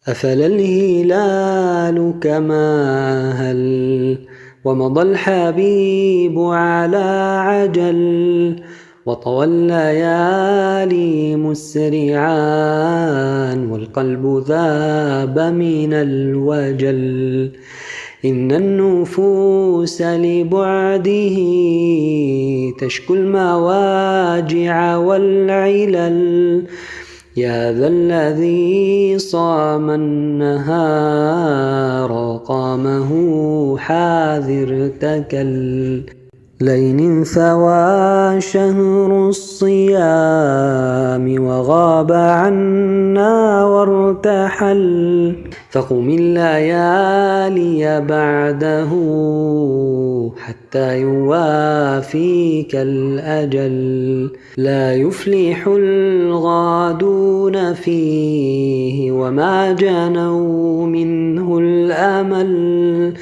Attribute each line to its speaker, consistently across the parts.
Speaker 1: أفل الهلال كما هل ومضى الحبيب على عجل وطوى الليالي مسرعا والقلب ذاب من الوجل إن النفوس لبعده تشكو المواجع والعلل يا ذا الذي صام النهار قامه حاذر تكل لئن ثوى شهر الصيام وغاب عنا وارتحل فقم الليالي بعده حتى يوافيك الأجل لا يفلح الغادون فيه وما جنوا منه الأمل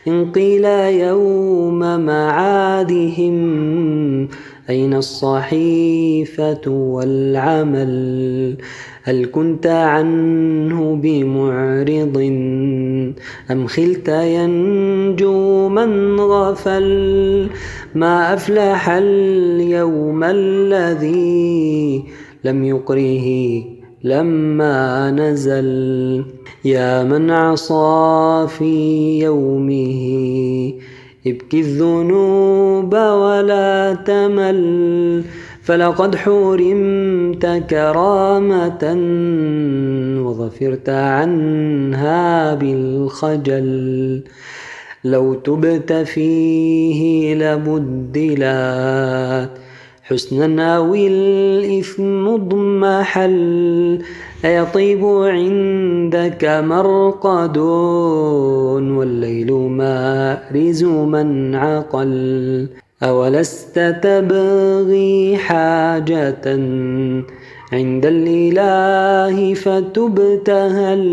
Speaker 1: إن قيل يوم معادهم أين الصحيفة والعمل هل كنت عنه بمعرض أم خلت ينجو من غفل ما أفلح اليوم الذي لم يقره لما نزل يا من عصى في يومه ابكي الذنوب ولا تمل فلقد حرمت كرامة وظفرت عنها بالخجل لو تبت فيه لبدلت حسنا أو الإثم اضمحل أيطيب عندك مرقد والليل مارز من عقل أولست تبغي حاجة عند الإله فتبتهل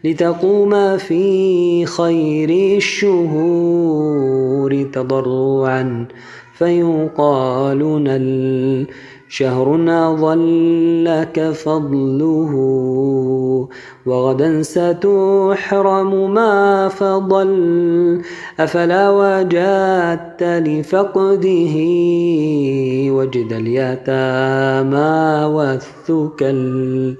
Speaker 1: لتقوم في خير الشهور تضرعا فيقال نل شهرنا ظلك فضله وغدا ستحرم ما فضل أفلا وجدت لفقده وجد اليتامى والثكل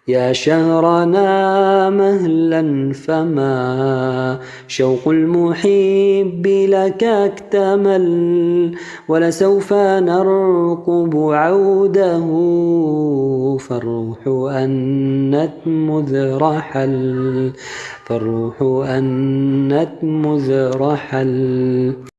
Speaker 1: يا شهرنا مهلا فما شوق المحب لك اكتمل ولسوف نرقب عوده فالروح أنت مذ رحل